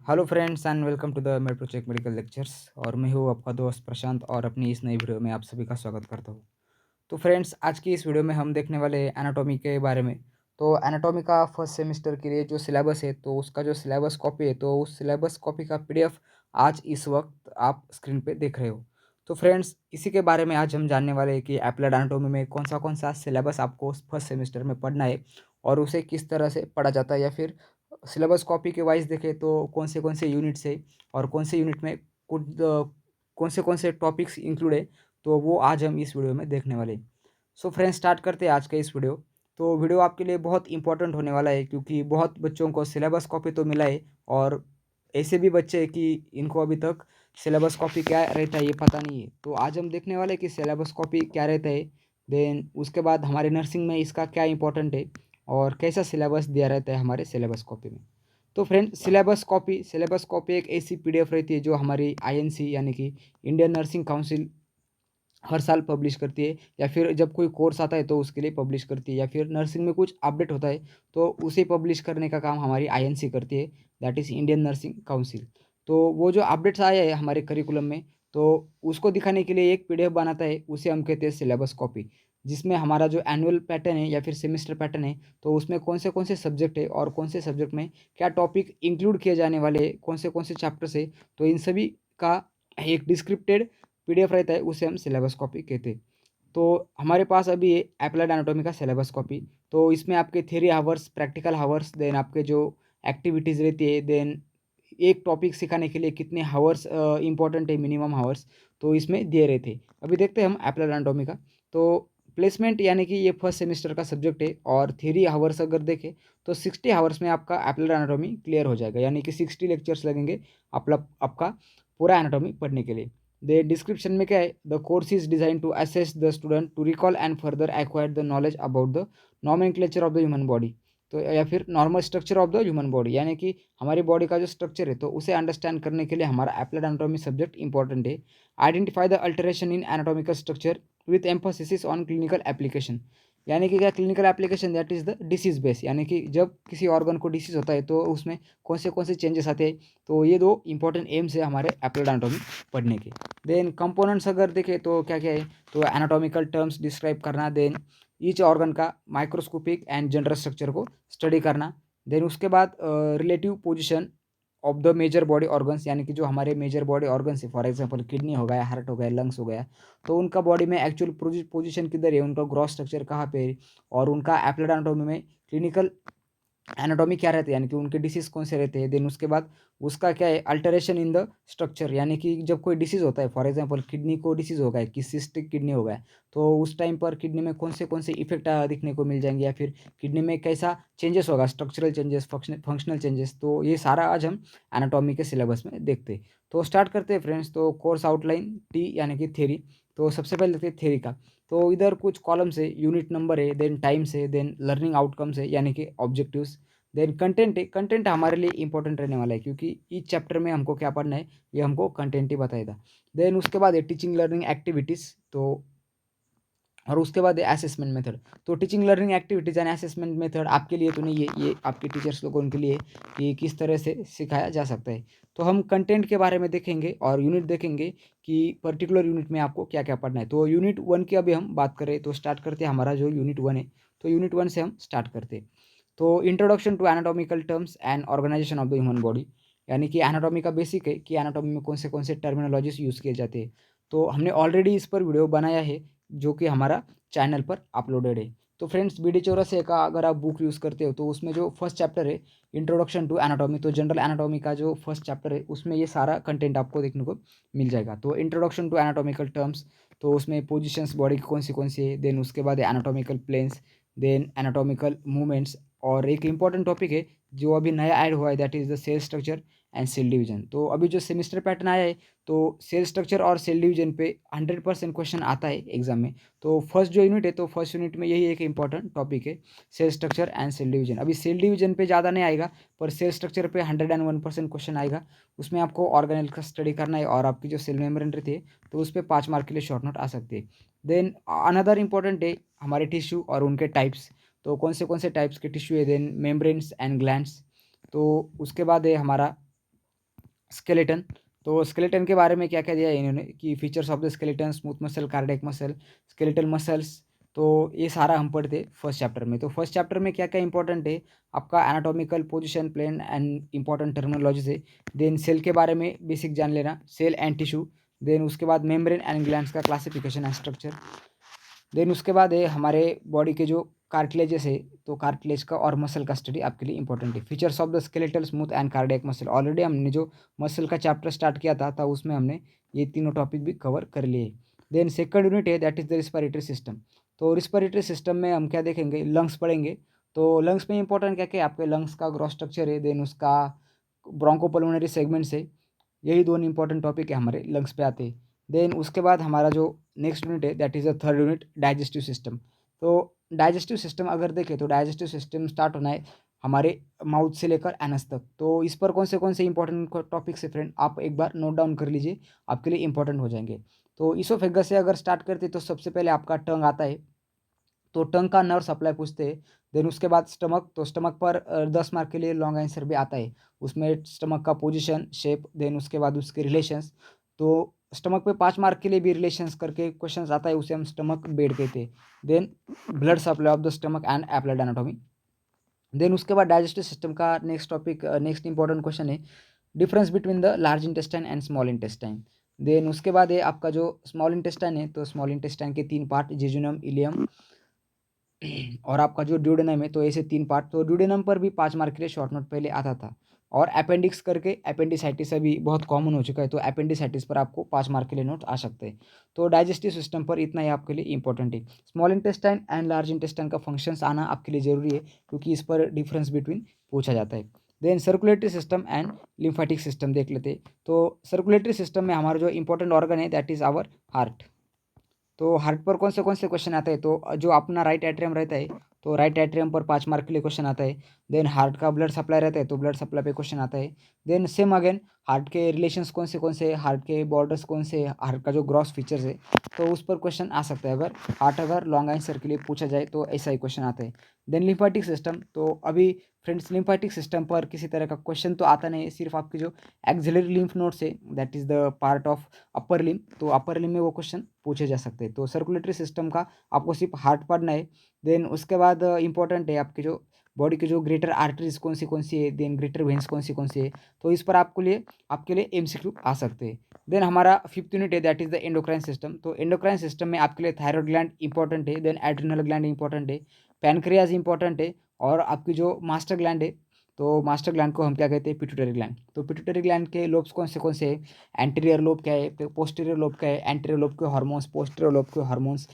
Hello friends and welcome to the metro check medical lectures. और मैं हूँ आपका दोस्त प्रशांत और अपनी इस नई वीडियो में आप सभी का स्वागत करता हूँ। तो फ्रेंड्स, आज की इस वीडियो में हम देखने वाले एनाटॉमी के बारे में। तो एनाटॉमी का फर्स्ट सेमेस्टर के लिए जो सिलेबस है, तो उसका जो सिलेबस कॉपी है, तो उस सिलेबस कॉपी का पीडीएफ आज इस वक्त आप स्क्रीन पे देख रहे हो। तो फ्रेंड्स, इसी के बारे में आज हम जानने वाले हैं कि एप्लाइड एनाटॉमी में कौन सा सिलेबस आपको फर्स्ट सेमेस्टर में पढ़ना है और उसे किस तरह से पढ़ा जाता है, या फिर सिलेबस कॉपी के वाइज देखें तो कौन से यूनिट्स है और कौन से यूनिट में कौन से टॉपिक्स इंक्लूड है, तो वो आज हम इस वीडियो में देखने वाले हैं। सो फ्रेंड्स, स्टार्ट करते हैं आज का इस वीडियो। तो वीडियो आपके लिए बहुत इंपॉर्टेंट होने वाला है, क्योंकि बहुत बच्चों को सिलेबस कॉपी तो मिला है और ऐसे भी बच्चे हैं कि इनको अभी तक सिलेबस कॉपी क्या रहता है ये पता नहीं है। तो आज हम देखने वाले हैं कि सिलेबस कॉपी क्या रहता है, देन उसके बाद हमारे नर्सिंग में इसका क्या इंपॉर्टेंट है और कैसा सिलेबस दिया रहता है हमारे सिलेबस कॉपी में। तो फ्रेंड, सिलेबस कॉपी एक ऐसी पीडीएफ रहती है जो हमारी आईएनसी यानी कि इंडियन नर्सिंग काउंसिल हर साल पब्लिश करती है, या फिर जब कोई कोर्स आता है तो उसके लिए पब्लिश करती है, या फिर नर्सिंग में कुछ अपडेट होता है तो उसे पब्लिश करने का काम हमारी आईएनसी करती है, that is Indian nursing council. तो वो जो अपडेट्स आए हैं हमारे करिकुलम में, तो उसको दिखाने के लिए एक पीडीएफ बनाता है, उसे हम कहते हैं सिलेबस कॉपी, जिसमें हमारा जो एनुअल पैटर्न है या फिर सेमेस्टर पैटर्न है, तो उसमें कौन से सब्जेक्ट है और कौन से सब्जेक्ट में क्या टॉपिक इंक्लूड किए जाने वाले हैं, कौन से चैप्टर्स है, तो इन सभी का एक डिस्क्रिप्टेड पीडीएफ रहता है, उसे हम सिलेबस कॉपी कहते हैं। तो हमारे पास अभी है एप्लाइड एनाटॉमी का सिलेबस कॉपी। तो इसमें आपके theory hours, practical hours, then आपके जो एक्टिविटीज़ रहती है, देन एक टॉपिक सिखाने के लिए कितने हावर्स इंपॉर्टेंट है, मिनिमम हावर्स, तो इसमें दिए रहे थे। अभी देखते हैं हम एप्लाइड एनाटॉमी का। तो प्लेसमेंट यानी कि ये फर्स्ट सेमेस्टर का सब्जेक्ट है, और थ्योरी हावर्स अगर देखें तो 60 हावर्स में आपका एप्लाइड एनाटॉमी क्लियर हो जाएगा, यानी कि 60 लेक्चर्स लगेंगे आपका पूरा एनाटॉमी पढ़ने के लिए। दे डिस्क्रिप्शन में क्या है, the course is design to assess the student to recall and further acquire the knowledge about the nomenclature of the human body, तो या फिर normal structure of the human body, यानी कि हमारी बॉडी का जो स्ट्रक्चर है तो उसे अंडरस्टैंड करने के लिए हमारा एप्लाइड एनाटॉमी सब्जेक्ट इंपॉर्टेंट है। Identify the alteration in anatomical structure with emphasis on clinical application, यानी कि क्या clinical application, that is the disease base, यानी कि जब किसी ऑर्गन को डिसीज होता है तो उसमें कौन से चेंजेस आते हैं, तो ये दो इंपॉर्टेंट एम्स है हमारे एप्लाइड एनाटॉमी पढ़ने के। देन कंपोनेंट्स अगर देखें तो क्या क्या है, तो एनाटॉमिकल टर्म्स डिस्क्राइब करना, देन ईच ऑर्गन का माइक्रोस्कोपिक एंड जनरल स्ट्रक्चर को स्टडी करना, देन उसके बाद relative position of the major body organs, यानी कि जो हमारे मेजर बॉडी ऑर्गन्स है, फॉर एग्जांपल किडनी हो गया, हार्ट हो गया, लंग्स हो गया, तो उनका बॉडी में एक्चुअल पोजीशन किधर है, उनका ग्रॉस स्ट्रक्चर कहाँ पे है, और उनका एप्लाइड एनाटॉमी में क्लिनिकल एनाटॉमी क्या रहती है, यानी कि उनके डिसीज़ कौन से रहते हैं। देन उसके बाद उसका क्या है, अल्टरेशन इन द स्ट्रक्चर, यानी कि जब कोई डिसीज़ होता है, फॉर एग्जांपल किडनी को डिसीज़ हो गया है कि सिस्टिक किडनी हो गया है, तो उस टाइम पर किडनी में कौन से इफेक्ट दिखने को मिल जाएंगे, या फिर किडनी में कैसा चेंजेस होगा, स्ट्रक्चरल चेंजेस, फंक्शनल चेंजेस, तो ये सारा आज हम एनाटॉमी के सिलेबस में देखते हैं। तो स्टार्ट करते हैं फ्रेंड्स। तो कोर्स आउटलाइन टी यानी कि थ्योरी। तो सबसे पहले देखते हैं थ्योरी का। तो इधर कुछ कॉलम्स है, यूनिट नंबर है, देन टाइम्स है, देन लर्निंग आउटकम्स है यानी कि ऑब्जेक्टिव्स, देन कंटेंट है। कंटेंट हमारे लिए इंपॉर्टेंट रहने वाला है, क्योंकि ईच चैप्टर में हमको क्या पढ़ना है ये हमको कंटेंट ही बताएगा। देन उसके बाद है टीचिंग लर्निंग एक्टिविटीज़, तो और उसके बाद है असेसमेंट मेथड। तो teaching learning activities and assessment method आपके लिए तो नहीं है, ये आपके टीचर्स लोगों के लिए कि किस तरह से सिखाया जा सकता है। तो हम कंटेंट के बारे में देखेंगे और यूनिट देखेंगे कि पर्टिकुलर यूनिट में आपको क्या क्या पढ़ना है। तो यूनिट 1 की अभी हम बात करें तो स्टार्ट करते हैं, हमारा जो यूनिट 1 है, तो यूनिट 1 से हम स्टार्ट करते हैं। तो introduction to anatomical terms and organisation of the human body, यानी कि एनाटॉमी का बेसिक है कि एनाटॉमी में कौन से टर्मिनोलॉजीज यूज़ किए जाते हैं। तो हमने ऑलरेडी इस पर वीडियो बनाया है जो कि हमारा चैनल पर अपलोडेड है। तो फ्रेंड्स, BD चौरसिया का अगर आप बुक यूज़ करते हो तो उसमें जो फर्स्ट चैप्टर है इंट्रोडक्शन टू एनाटॉमी, तो जनरल एनाटॉमी का जो फर्स्ट चैप्टर है उसमें ये सारा कंटेंट आपको देखने को मिल जाएगा। तो इंट्रोडक्शन टू एनाटॉमिकल टर्म्स, तो उसमें पोजिशंस बॉडी की कौन सी है, देन उसके बाद anatomical planes, then anatomical movements, और एक इंपॉर्टेंट टॉपिक है जो अभी नया ऐड हुआ है, that is the cell structure and cell division. तो अभी जो सेमिस्टर पैटर्न आया है तो सेल स्ट्रक्चर और सेल डिवीजन पे 100% क्वेश्चन आता है एग्जाम में। तो फर्स्ट जो यूनिट है तो फर्स्ट यूनिट में यही एक इंपॉर्टेंट टॉपिक है, cell structure and cell division. अभी सेल डिवीजन पे ज़्यादा नहीं आएगा, पर सेल स्ट्रक्चर पे 101% क्वेश्चन आएगा। उसमें आपको ऑर्गेनेल का स्टडी करना है और आपकी जो सेल मेम्ब्रेन रहती है तो उस पर 5 मार्क के लिए शॉर्ट नोट आ सकती है। देन अनदर इंपॉर्टेंट है हमारे टिश्यू और उनके टाइप्स, तो कौन से टाइप्स के टिश्यू है, देन मेम्ब्रेन्स एंड ग्लैंड्स। तो उसके बाद है हमारा स्केलेटन, तो स्केलेटन के बारे में क्या-क्या दिया है इन्होंने कि features of the skeleton, smooth muscle, cardiac muscle, skeletal muscles, तो ये सारा हम पढ़ते फर्स्ट चैप्टर में। तो फर्स्ट चैप्टर में क्या-क्या इंपॉर्टेंट है, आपका anatomical position, plane and important terminologies है। देन सेल के बारे में बेसिक जान लेना, सेल एंड टिश्यू। देन उसके बाद मेम्ब्रेन एंड ग्लैंड्स का क्लासिफिकेशन एंड स्ट्रक्चर। देन उसके बाद है हमारे बॉडी के जो कार्टिलेजेस है, तो कार्टिलेज का और मसल का स्टडी आपके लिए इंपॉर्टेंट है। Features of the skeletal, smooth and cardiac muscle, already हमने जो मसल का चैप्टर स्टार्ट किया था उसमें हमने ये तीनों टॉपिक भी कवर कर लिए। देन सेकंड यूनिट है that is the respiratory system. तो रिस्पिरेटरी सिस्टम में हम क्या देखेंगे, लंग्स पढ़ेंगे। तो लंग्स में इंपॉर्टेंट क्या क्या है, आपके लंग्स का ग्रॉस स्ट्रक्चर है, देन उसका ब्रोंकोपल्मोनरी सेगमेंट्स है। यही दोनों इंपॉर्टेंट टॉपिक है हमारे लंग्स पे आते हैं। देन उसके बाद हमारा जो नेक्स्ट यूनिट है that is the third unit, digestive system. तो डाइजेस्टिव सिस्टम अगर देखें तो डाइजेस्टिव सिस्टम स्टार्ट होना है हमारे माउथ से लेकर एनस तक। तो इस पर कौन से इंपॉर्टेंट टॉपिक्स है फ्रेंड, आप एक बार नोट डाउन कर लीजिए, आपके लिए इंपॉर्टेंट हो जाएंगे। तो इसोफेगस से अगर स्टार्ट करते तो सबसे पहले आपका टंग आता है, तो टंग का नर्व सप्लाई पूछते हैं। देन उसके बाद स्टमक, तो स्टमक पर 10 मार्क के लिए लॉन्ग आंसर भी आता है, उसमें स्टमक का पोजीशन, शेप, देन उसके बाद उसके रिलेशंस। तो स्टमक पे 5 मार्क के लिए भी रिलेशंस करके क्वेश्चन आता है, उसे हम स्टमक बेड कहते हैं। Then blood supply of the stomach and applied anatomy. Then उसके बाद डाइजेस्टिव सिस्टम का next topic, next important question है difference between the large intestine and small intestine. Then उसके बाद है आपका जो स्मॉल इंटेस्टाइन है, तो स्मॉल इंटेस्टाइन के 3 पार्ट, जेजुनम, इलियम और आपका जो ड्यूडेनम है, तो ऐसे 3 पार्ट। तो ड्यूडेनम पर भी 5 मार्क के लिए शॉर्ट नोट पहले आता था। और अपेंडिक्स करके, अपेंडिसाइटिस अभी बहुत कॉमन हो चुका है, तो अपेंडिसाइटिस पर आपको 5 मार्क के लिए नोट आ सकते हैं। तो डाइजेस्टिव सिस्टम पर इतना ही आपके लिए इंपॉर्टेंट है। Small intestine and large intestine का फंक्शंस आना आपके लिए जरूरी है, क्योंकि इस पर डिफरेंस बिटवीन पूछा जाता है। Then circulatory system and lymphatic system देख लेते हैं। तो सर्कुलेटरी सिस्टम में हमारा जो इंपॉर्टेंट ऑर्गन है दैट इज़ आवर हार्ट। तो हार्ट पर कौन से क्वेश्चन आते हैं, तो जो अपना राइट एट्रियम रहता है, तो राइट एट्रियम पर 5 मार्क के लिए क्वेश्चन आता है। देन हार्ट का ब्लड सप्लाई रहता है, तो ब्लड सप्लाई पे क्वेश्चन आता है। देन सेम अगेन हार्ट के रिलेशंस कौन से, हार्ट के बॉर्डर्स कौन से, हार्ट का जो ग्रॉस फीचर्स है, तो उस पर क्वेश्चन आ सकता है। अगर हार्ट अगर लॉन्ग आंसर के लिए पूछा जाए तो ऐसा ही क्वेश्चन आता है। देन लिम्फेटिक सिस्टम, तो अभी फ्रेंड्स लिम्फेटिक सिस्टम पर किसी तरह का क्वेश्चन तो आता नहीं है, सिर्फ आपकी जो एक्सिलरी लिम्फ नोड्स है that is the part of upper limb, तो अपर लिम में वो क्वेश्चन पूछे जा सकते हैं। तो सर्कुलेटरी सिस्टम का आपको सिर्फ हार्ट पढ़ना है। देन उसके बाद इंपॉर्टेंट है आपके जो बॉडी के जो ग्रेटर आर्टरीज कौन सी है, देन ग्रेटर वेन्स कौन सी है, तो इस पर आपके लिए एमसीक्यू आ सकते हैं। देन हमारा फिफ्थ यूनिट है that is the endocrine system. तो एंडोक्राइन सिस्टम में आपके लिए थायराइड ग्लैंड इंपॉर्टेंट है, देन एड्रिनल ग्लैंड इंपॉर्टेंट है, पैनक्रियाज इंपॉर्टेंट है, और आपकी जो मास्टर ग्लैंड है, तो मास्टर ग्लैंड को हम क्या कहते हैं, पिट्यूटरी ग्लैंड। तो पिट्यूटरी ग्लैंड के लोब्स कौन से हैं, एंटीरियर लोब क्या है, पोस्टीरियर लोब क्या है, एंटीरियर लोब के हार्मोन्स, पोस्टीरियर लोब के हार्मोन्स।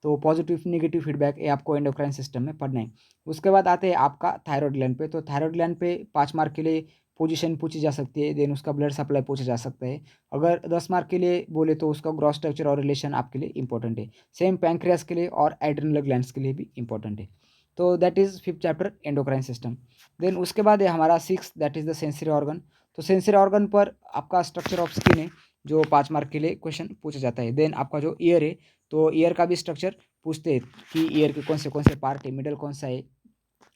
तो पॉजिटिव नेगेटिव फीडबैक ये आपको एंडोक्राइन सिस्टम में पढ़ना है। उसके बाद आते हैं आपका थायराइड ग्लैंड पे। तो थायराइड ग्लैंड पे 5 मार्क के लिए पोजीशन पूछी जा सकती है, देन उसका ब्लड सप्लाई पूछा जा सकता है। अगर 10 मार्क के लिए बोले तो उसका ग्रॉस स्ट्रक्चर और रिलेशन आपके लिए इंपॉर्टेंट है। सेम पैंक्रियास के लिए और एड्रिनल ग्लैंड्स के लिए भी इंपॉर्टेंट है। तो that is fifth chapter endocrine system. Then उसके बाद है हमारा six that is the sensory organ. तो सेंसरी ऑर्गन पर आपका स्ट्रक्चर ऑफ स्किन है, जो 5 मार्क के लिए क्वेश्चन पूछा जाता है। देन आपका जो ईयर है, तो ईयर का भी स्ट्रक्चर पूछते हैं कि ईयर के कौन से पार्ट है, मिडल कौन सा है,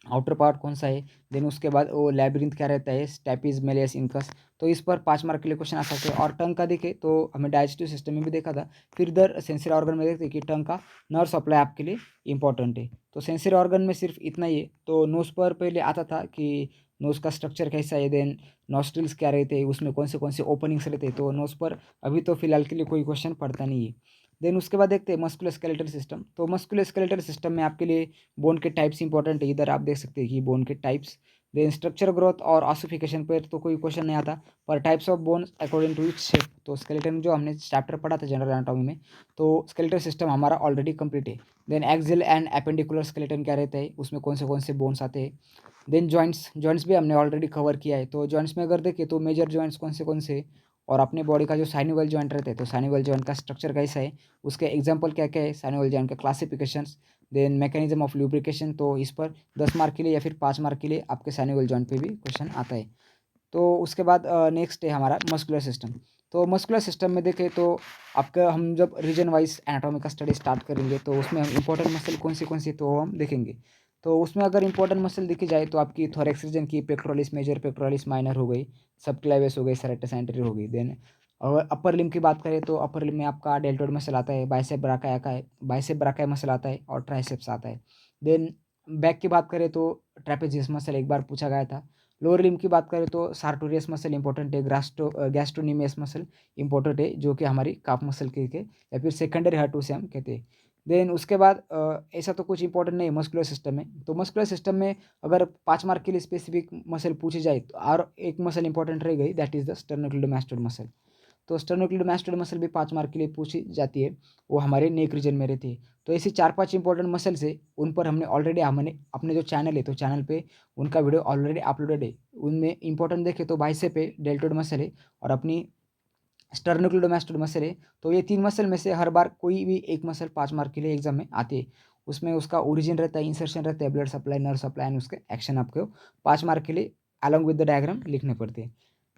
आउटर पार्ट कौन सा है। देन उसके बाद वो लैबिरिंथ क्या रहता है, स्टैपिज, मेलियस, इनकस। तो इस पर 5 मार्क के लिए क्वेश्चन आ सकते हैं। और टंग का देखें तो हमें डाइजेस्टिव सिस्टम में भी देखा था, फिर इधर सेंसरी ऑर्गन में देखते हैं कि टंग का नर्व सप्लाई आपके लिए इंपॉर्टेंट है। तो सेंसरी ऑर्गन में सिर्फ इतना ही है। तो नोज पर पहले आता था कि नोज का स्ट्रक्चर कैसा है, देन नॉस्ट्रिल्स क्या रहते हैं, उसमें कौन से ओपनिंग्स रहते हैं। तो नोज पर अभी तो फिलहाल के लिए कोई क्वेश्चन पड़ता नहीं है। देन उसके बाद देखते हैं मस्कुलोस्केलेटल सिस्टम। तो मस्कुलोस्केलेटल सिस्टम में आपके लिए बोन के टाइप्स इंपॉर्टेंट है, इधर आप देख सकते हैं कि बोन के टाइप्स। देन स्ट्रक्चर, ग्रोथ और ऑसिफिकेशन पर तो कोई क्वेश्चन नहीं आता, पर types of bones according to its shape. तो स्केलेटन जो हमने चैप्टर पढ़ा था जनरल एनाटॉमी में, तो स्केलेटल सिस्टम हमारा ऑलरेडी कंप्लीट है। Then axial and appendicular skeleton क्या रहता है, उसमें कौन से बोन्स आते हैं। देन जॉइंट्स भी हमने ऑलरेडी कवर किया है। तो जॉइंट्स में अगर देखें तो मेजर जॉइंट्स कौन से, और अपने बॉडी का जो साइनोवियल जॉइंट रहते हैं, तो साइनोवियल जॉइंट का स्ट्रक्चर कैसा है, उसके एग्जांपल क्या क्या है, साइनोवियल जॉइंट का classifications. Then mechanism of lubrication, तो इस पर 10 मार्क के लिए या फिर 5 मार्क के लिए आपके साइनोवियल जॉइंट पे भी क्वेश्चन आता है। तो उसके बाद नेक्स्ट है हमारा मस्कुलर सिस्टम। तो मस्कुलर सिस्टम में देखें तो आपका हम जब रीजन वाइज एनाटॉमी का स्टडी स्टार्ट करेंगे, तो उसमें हम इंपॉर्टेंट मसल कौन सी तो हम देखेंगे। तो उसमें अगर इंपॉर्टेंट मसल देखी जाए तो आपकी थोरैक्स रीजन की पेक्टोरलिस मेजर, पेक्टोरलिस माइनर हो गई, सबक्लेवियस हो गई, सेरेटस एंटेरियर हो गई। देन और अपर लिम्ब की बात करें तो अपर लिम्ब में आपका डेल्टोइड मसल आता है, बाइसेप ब्राचिया का है, बाइसेप ब्राचिया मसल आता है और ट्राइसेप्स आता है। देन बैक की बात करें तो ट्रेपेजियस मसल एक बार पूछा गया था। लोअर लिम्ब की बात करें तो सार्टोरियस मसल इंपॉर्टेंट है, गैस्ट्रोनिमियस मसल इंपॉर्टेंट है जो कि हमारी काफ मसल के या फिर सेकेंडरी हार्ट से हम कहते हैं। देन उसके बाद ऐसा तो कुछ इंपॉर्टेंट नहीं है मस्कुलर सिस्टम में। तो मस्कुलर सिस्टम में अगर 5 मार्क के लिए स्पेसिफिक मसल पूछी जाए तो और एक मसल इंपॉर्टेंट रह गई, दैट इज द स्टर्नोक्लिडोमास्टोइड मसल। तो स्टर्नोक्लिडोमास्टोइड मसल भी 5 मार्क के लिए पूछी जाती है, वो हमारे नेक रीजन में रहती है। तो ऐसी 4-5 इंपॉर्टेंट मसल्स है, उन पर हमने अपने जो चैनल है तो चैनल पे उनका वीडियो ऑलरेडी अपलोडेड है। उनमें इंपॉर्टेंट देखें तो बाइसेप है, डेल्टोइड मसल है और अपनी स्टर्नोक्लिडोमास्टोइड मसल है। तो ये 3 मसल में से हर बार कोई भी एक मसल 5 मार्क के लिए एग्जाम में आती है। उसमें उसका ओरिजिन रहता है, इंसर्शन रहता है, blood supply, nerve supply and उसके एक्शन आपको 5 मार्क के लिए अलॉन्ग विद द डायग्राम लिखने पड़ते हैं।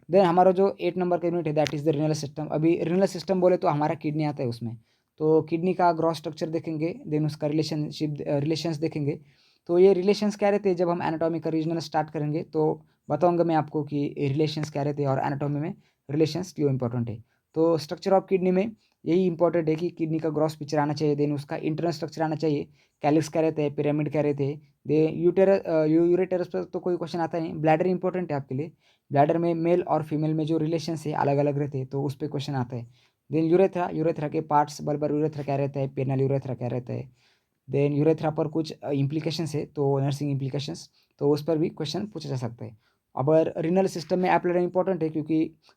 देन हमारा जो 8 नंबर का यूनिट है that is the renal system. अभी रीनल सिस्टम बोले तो हमारा किडनी आता है उसमें। तो किडनी का ग्रॉस स्ट्रक्चर देखेंगे, देन उसका रिलेशंस देखेंगे। तो ये रिलेशंस क्या रहते हैं, जब हम एनाटॉमी का रीजनल स्टार्ट करेंगे तो बताऊंगा मैं आपको कि रिलेशंस क्या रहते हैं और एनाटॉमी में रिलेशंस क्यों इंपॉर्टेंट है। तो स्ट्रक्चर ऑफ किडनी में यही इंपॉर्टेंट है कि किडनी का ग्रॉस पिक्चर आना चाहिए, देन उसका इंटरनल स्ट्रक्चर आना चाहिए, कैलिक्स क्या रहते हैं, पिरामिड क्या रहते हैं। दे यूरेटरस पर तो कोई क्वेश्चन आता नहीं। ब्लैडर इंपॉर्टेंट है आपके लिए, ब्लैडर में मेल और फीमेल में जो रिलेशन है अलग अलग रहते हैं तो उस पर क्वेश्चन आता है। देन यूरेथ्रा, यूरेथ्रा के पार्ट्स, बल्बर यूरेथ्रा क्या रहता है, पेनल यूरेथ्रा क्या रहता है। देन यूरेथ्रा पर कुछ इम्प्लीकेशंस है तो नर्सिंग इम्प्लीकेशंस, तो उस पर भी क्वेश्चन पूछा जा सकता है। अब रिनल सिस्टम में एप्लेडा इंपॉर्टेंट है क्योंकि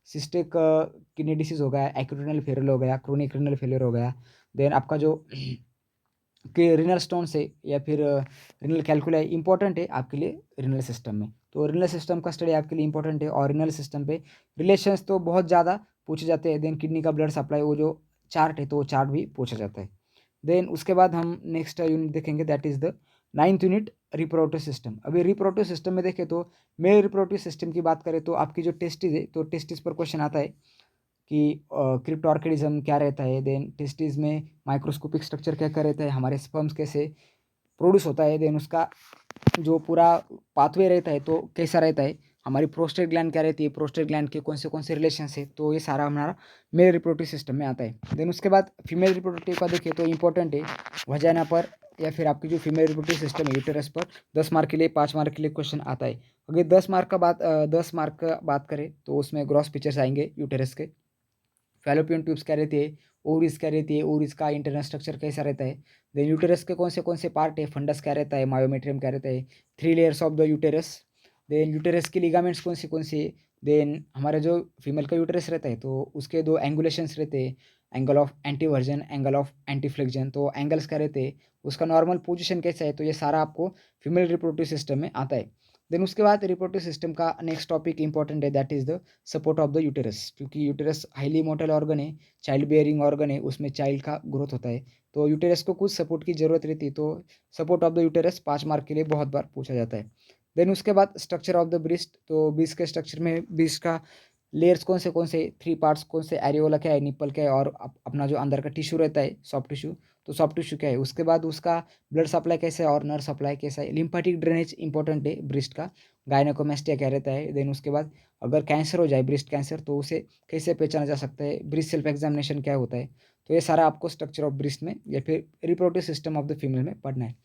सिस्टिक किडनी डिसीज हो गया, एक्यूट रिनल फेलियर हो गया, क्रोनिक रिनल फेलियर हो गया। देन आपका जो कि रिनल स्टोन से या फिर रिनल कैलकुलाई इंपॉर्टेंट है आपके लिए रिनल सिस्टम में। तो रिनल सिस्टम का स्टडी आपके लिए इंपॉर्टेंट है और रिनल सिस्टम पे रिलेशंस तो बहुत ज़्यादा पूछे जाते हैं। देन किडनी का ब्लड सप्लाई वो जो चार्ट है तो वो चार्ट भी पूछा जाता है। देन उसके बाद हम नेक्स्ट यूनिट देखेंगे that is the 9th unit, reproductive system. अभी रिप्रोडक्टिव सिस्टम में देखें तो मेल रिप्रोडक्टिव सिस्टम की बात करें तो आपकी जो टेस्टिस है तो टेस्टिस पर क्वेश्चन आता है कि क्रिप्टोर्किडिज्म क्या रहता है, देन टेस्टिस में माइक्रोस्कोपिक स्ट्रक्चर क्या क्या रहता है, हमारे स्पर्म्स कैसे प्रोड्यूस होता है, देन उसका जो पूरा पाथवे रहता है तो कैसा रहता है, हमारी प्रोस्टेट ग्लैंड क्या रहती है, प्रोस्टेट ग्लैंड के कौन से रिलेशन है, तो ये सारा हमारा मेल रिप्रोडक्टिव सिस्टम में आता है। देन उसके बाद फीमेल रिप्रोडक्टिव का देखिए तो इंपॉर्टेंट है, वजाना पर या फिर आपकी जो फीमेल रिप्रोडक्टिव सिस्टम है यूटेरस पर 10 मार्क के लिए 5 मार्क के लिए क्वेश्चन आता है। अगर 10 मार्क का बात करें तो उसमें ग्रॉस पिक्चर्स आएंगे यूटेरस के, फैलोपियन ट्यूब्स क्या रहती है, ओवरीज क्या रहती है, ओवरीज का इंटरनल स्ट्रक्चर कैसा रहता है। देन यूटेरस के कौन से पार्ट है, फंडस क्या रहता है, मायोमेट्रियम क्या रहता है, 3 layers of the uterus. Then uterus के लिगामेंट्स कौन से है। देन हमारा जो फीमेल का यूटेरस रहता है तो उसके 2 एंगुलेशंस रहते हैं, angle of anteversion, angle of anteflexion. तो एंगल्स क्या रहते हैं, उसका नॉर्मल पोजिशन कैसा है, तो ये सारा आपको फीमेल रिप्रोडक्टिव सिस्टम में आता है। देन उसके बाद रिप्रोडक्टिव सिस्टम का नेक्स्ट टॉपिक इंपॉर्टेंट है that is the support of the uterus, क्योंकि यूटेरस हाईली मोटल ऑर्गन है, चाइल्ड बेयरिंग ऑर्गन है, उसमें चाइल्ड का ग्रोथ होता है तो यूटेरस को कुछ सपोर्ट की जरूरत रहती है। तो support of the uterus 5 mark के लिए बहुत बार पूछा जाता है। देन उसके बाद स्ट्रक्चर ऑफ द ब्रिस्ट, तो ब्रिस्ट के स्ट्रक्चर में ब्रिस्ट का लेयर्स कौन से 3 पार्ट्स कौन से, एरियोला क्या है, निप्पल क्या है और अपना जो अंदर का टिश्यू रहता है सॉफ्ट टिश्यू, तो सॉफ्ट टिश्यू क्या है। उसके बाद उसका ब्लड सप्लाई कैसा है और नर्व सप्लाई कैसा है, लिम्फेटिक ड्रेनेज इंपॉर्टेंट है ब्रिस्ट का, गायनेकोमेस्टिया क्या रहता है। देन उसके बाद अगर कैंसर हो जाए ब्रिस्ट कैंसर तो उसे कैसे पहचाना जा सकता है, ब्रिस्ट सेल्फ एग्जामिनेशन क्या होता है। तो ये सारा आपको स्ट्रक्चर ऑफ ब्रिस्ट में या फिर reproductive system of the female में पढ़ना है।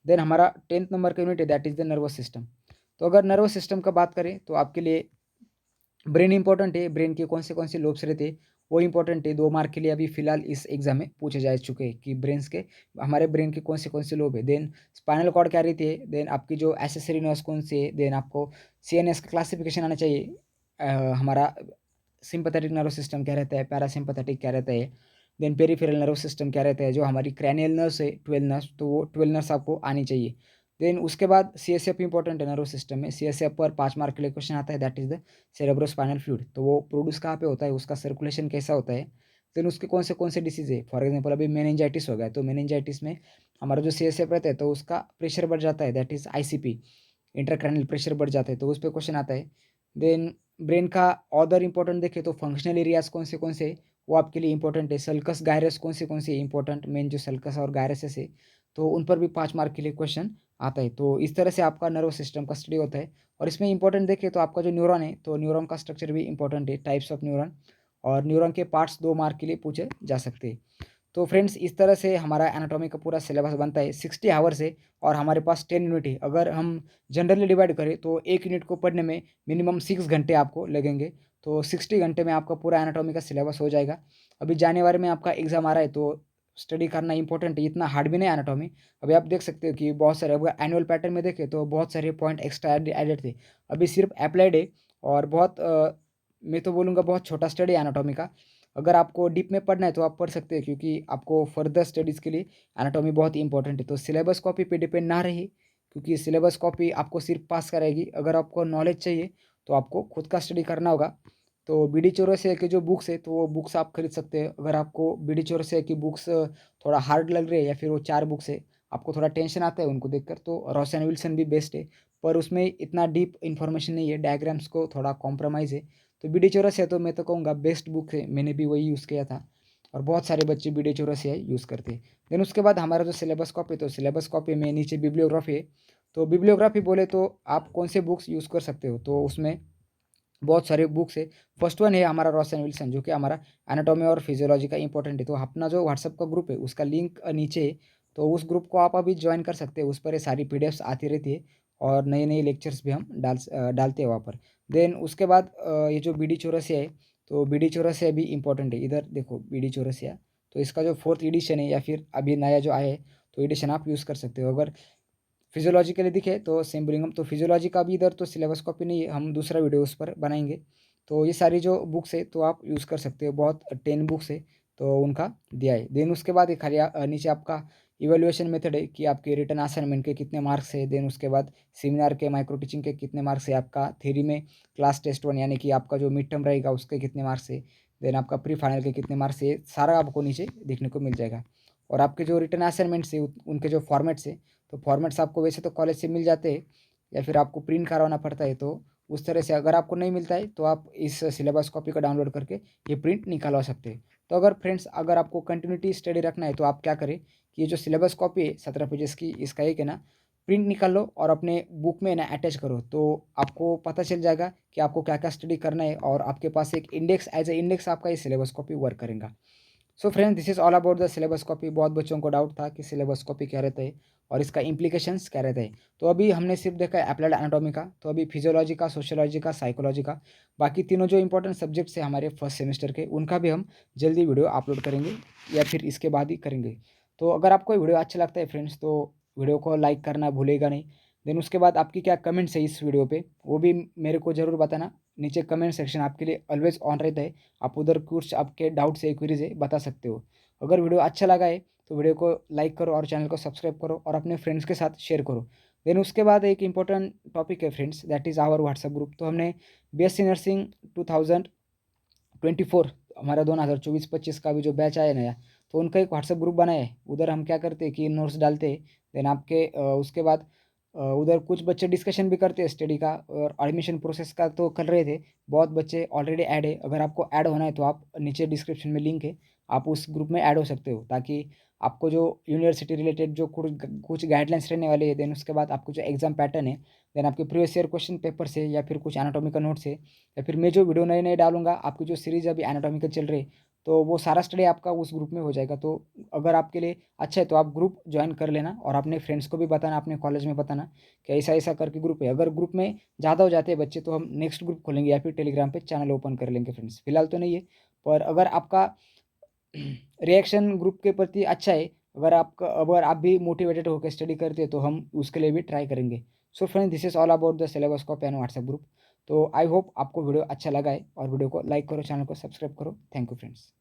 देन हमारा 10th नंबर का यूनिट है that is the nervous system. तो अगर नर्वस सिस्टम का बात करें तो आपके लिए ब्रेन इंपॉर्टेंट है, ब्रेन के कौन से लोब्स रहते हैं वो इंपॉर्टेंट है। 2 मार्क के लिए अभी फिलहाल इस एग्जाम में पूछे जा चुके हैं कि ब्रेन्स के हमारे ब्रेन के कौन से लोब है। देन स्पाइनल कॉर्ड क्या रहती है, देन आपकी जो एसेसरी नर्व्स कौन से है, देन आपको सीएनएस का क्लासिफिकेशन आना चाहिए। हमारा सिंपैथेटिक नर्व सिस्टम क्या रहता है, पैरासिम्पैथेटिक क्या रहता है, देन पेरिफेरल नर्व सिस्टम क्या रहता है, जो हमारी क्रैनियल नर्व्स है 12 नर्व्स, तो वो 12 नर्व्स आपको आनी चाहिए। देन उसके बाद सीएसएफ इंपॉर्टेंट है नर्व सिस्टम में, सीएसएफ पर 5 मार्क के लिए क्वेश्चन आता है that is the cerebrospinal fluid. तो वो प्रोड्यूस कहाँ पे होता है, उसका सर्कुलेशन कैसा होता है। देन उसके कौन से डिसीज है, फॉर एग्जाम्पल अभी मेनिंजाइटिस हो गया तो मेनिंजाइटिस में हमारा जो सीएसएफ रहता है तो उसका प्रेशर बढ़ जाता है, that is ICP, intracranial pressure बढ़ जाता है तो उस पर क्वेश्चन आता है। देन ब्रेन का अदर इंपॉर्टेंट देखें तो फंक्शनल एरियाज कौन से वो आपके लिए इंपॉर्टेंट है, सल्कस गायरस कौन से इंपॉर्टेंट, मेन जो सल्कस और गायरसेस है तो उन पर भी 5 मार्क के लिए क्वेश्चन आता है। तो इस तरह से आपका नर्वस सिस्टम का स्टडी होता है। और इसमें इंपॉर्टेंट देखें तो आपका जो न्यूरॉन है, तो न्यूरॉन का स्ट्रक्चर भी इंपॉर्टेंट है, टाइप्स ऑफ न्यूरॉन, और न्यूरॉन के पार्ट्स 2 मार्क के लिए पूछे जा सकते हैं। तो फ्रेंड्स इस तरह से हमारा एनाटॉमी का पूरा सिलेबस बनता है। 60 आवर्स है और हमारे पास 10 यूनिट है। अगर हम जनरली डिवाइड करें तो 1 यूनिट को पढ़ने में मिनिमम 6 घंटे आपको लगेंगे। तो 60 घंटे में आपका पूरा एनाटॉमी का सिलेबस हो जाएगा। अभी जनवरी में आपका एग्ज़ाम आ रहा है, तो स्टडी करना इंपॉर्टेंट है, इतना हार्ड भी नहीं है एनाटॉमी। अभी आप देख सकते हो कि बहुत सारे, अगर एनुअल पैटर्न में देखें तो बहुत सारे पॉइंट एक्स्ट्रा एडेड थे। अभी सिर्फ अप्लाइड है और बहुत मैं तो बोलूँगा बहुत छोटा स्टडी है एनाटॉमी का। अगर आपको डीप में पढ़ना है तो आप पढ़ सकते हैं, क्योंकि आपको फर्दर स्टडीज़ के लिए एनाटॉमी बहुत ही इंपॉर्टेंट है। तो सिलेबस कॉपी पे डिपेंड ना रहिए, क्योंकि सिलेबस कॉपी आपको सिर्फ पास कराएगी। अगर आपको नॉलेज चाहिए तो आपको खुद का स्टडी करना होगा। तो बीडी चौरसिया की जो बुक्स है, तो वो बुक्स आप खरीद सकते हैं। अगर आपको बीडी चौरसिया की बुक्स थोड़ा हार्ड लग रही है, या फिर वो 4 बुक्स है, आपको थोड़ा टेंशन आता है उनको देखकर, तो रॉस एंड विल्सन भी बेस्ट है। पर उसमें इतना डीप इन्फॉर्मेशन नहीं है, डायग्राम्स को थोड़ा कॉम्प्रोमाइज़ है। तो बीडी चौरसिया तो मैं तो कहूँगा बेस्ट बुक है, मैंने भी वही यूज़ किया था और बहुत सारे बच्चे बीडी चौरसिया यूज़ करते हैं। देन उसके बाद हमारा जो सिलेबस कॉपी, तो सिलेबस कॉपी में नीचे बिब्लियोग्राफी है। तो बिब्लियोग्राफी बोले तो आप कौन से बुक्स यूज़ कर सकते हो, तो उसमें बहुत सारे बुक्स है। फर्स्ट वन है हमारा रॉस एंड विल्सन, जो कि हमारा एनाटॉमी और फिजियोलॉजी का इंपॉर्टेंट है। तो अपना जो व्हाट्सएप का ग्रुप है उसका लिंक नीचे है, तो उस ग्रुप को आप अभी ज्वाइन कर सकते हैं। उस पर ये सारी पीडीएफ्स आती रहती है और नए नए लेक्चर्स भी हम डालते हैं वहाँ पर। देन उसके बाद ये जो बीडी चौरसिया है, तो बीडी चौरसिया भी इंपॉर्टेंट है। इधर देखो बीडी चौरसिया, तो इसका जो 4th एडिशन है या फिर अभी नया जो आया है, तो एडिशन आप यूज़ कर सकते हो। अगर फिजियोलॉजी के लिए दिखे तो सिम्बलिंगम, तो फिजियोलॉजी का भी इधर तो सिलेबस कॉपी नहीं है, हम दूसरा वीडियो उस पर बनाएंगे। तो ये सारी जो बुक्स है तो आप यूज़ कर सकते हो, बहुत 10 बुक्स है, तो उनका दिया है। देन उसके बाद एक नीचे आपका इवैल्यूएशन मेथड है कि आपके रिटन असाइनमेंट के कितने मार्क्स है। देन उसके बाद सेमिनार के माइक्रो टीचिंग के कितने मार्क्स है, आपका थ्योरी में क्लास टेस्ट 1 यानी कि आपका जो मिड टर्म रहेगा उसके कितने मार्क्स है, देन आपका प्री फाइनल के कितने मार्क्स है, सारा आपको नीचे देखने को मिल जाएगा। और आपके जो रिटन असाइनमेंट्स है उनके जो फॉर्मेट्स है, तो फॉर्मेट्स आपको वैसे तो कॉलेज से मिल जाते हैं या फिर आपको प्रिंट करवाना पड़ता है। तो उस तरह से अगर आपको नहीं मिलता है तो आप इस सिलेबस कॉपी का डाउनलोड करके ये प्रिंट निकालवा सकते हैं। तो अगर फ्रेंड्स, अगर आपको कंटिन्यूटी स्टडी रखना है तो आप क्या करें कि ये जो सिलेबस कॉपी है 17 पेजेस की, इसका एक है ना प्रिंट निकाल लो और अपने बुक में ना अटैच करो, तो आपको पता चल जाएगा कि आपको क्या क्या स्टडी करना है, और आपके पास एक इंडेक्स, एज ए इंडेक्स आपका ये सिलेबस कॉपी वर्क करेगा। So friend, this is all about the syllabus copy. बहुत बच्चों को डाउट था कि सिलेबस कॉपी क्या रहता है और इसका इम्प्लीकेशंस क्या रहता है। तो अभी हमने सिर्फ देखा है अप्लाइड एनाटॉमी का, तो अभी फिजियोलॉजी का, सोशियोलॉजी का, साइकोलॉजी का, बाकी तीनों जो इंपॉर्टेंट सब्जेक्ट्स हैं हमारे फर्स्ट सेमेस्टर के, उनका भी हम जल्दी वीडियो अपलोड करेंगे या फिर इसके बाद ही करेंगे। तो अगर आपको वीडियो अच्छा लगता है फ्रेंड्स, तो वीडियो को लाइक करना भूलेगा नहीं। देन उसके बाद आपकी क्या कमेंट्स है इस वीडियो पे, वो भी मेरे को ज़रूर बताना। नीचे कमेंट सेक्शन आपके लिए ऑलवेज ऑन रहता है, आप उधर कुछ आपके डाउट्स है, क्वेरीज है, बता सकते हो। अगर वीडियो अच्छा लगा है तो वीडियो को लाइक करो और चैनल को सब्सक्राइब करो और अपने फ्रेंड्स के साथ शेयर करो। देन उसके बाद एक इंपॉर्टेंट टॉपिक है friends, that is our WhatsApp group. तो हमने बीएससी नर्सिंग 2024, हमारा 2024-25 का भी जो बैच आया नया, तो उनका एक व्हाट्सएप ग्रुप बनाया है। उधर हम क्या करते हैं कि नोट्स डालते हैं। देन आपके उसके बाद उधर कुछ बच्चे डिस्कशन भी करते हैं स्टडी का, और एडमिशन प्रोसेस का तो कर रहे थे। बहुत बच्चे ऑलरेडी ऐड है। अगर आपको ऐड होना है तो आप नीचे डिस्क्रिप्शन में लिंक है, आप उस ग्रुप में ऐड हो सकते हो, ताकि आपको जो यूनिवर्सिटी रिलेटेड जो कुछ गाइडलाइंस रहने वाले हैं, देन उसके बाद आपको जो एग्जाम पैटर्न है, देन आपके प्रीवियस ईयर क्वेश्चन पेपर से, या फिर कुछ एनाटॉमी का नोट्स है, या फिर मैं जो वीडियो नए नए डालूंगा, आपकी जो सीरीज अभी एनाटॉमी का चल रही है, तो वो सारा स्टडी आपका उस ग्रुप में हो जाएगा। तो अगर आपके लिए अच्छा है तो आप ग्रुप ज्वाइन कर लेना और अपने फ्रेंड्स को भी बताना, अपने कॉलेज में बताना कि ऐसा ऐसा करके ग्रुप है। अगर ग्रुप में ज़्यादा हो जाते हैं बच्चे तो हम नेक्स्ट ग्रुप खोलेंगे या फिर टेलीग्राम पे चैनल ओपन कर लेंगे फ्रेंड्स। फिलहाल तो नहीं है, पर अगर आपका रिएक्शन ग्रुप के प्रति अच्छा है, अगर आप भी मोटिवेटेड होकर स्टडी करते हैं, तो हम उसके लिए भी ट्राई करेंगे। So friends, this is all about the syllabus copy and WhatsApp group. तो आई होप आपको वीडियो अच्छा लगा है, और वीडियो को लाइक करो, चैनल को सब्सक्राइब करो। Thank you friends.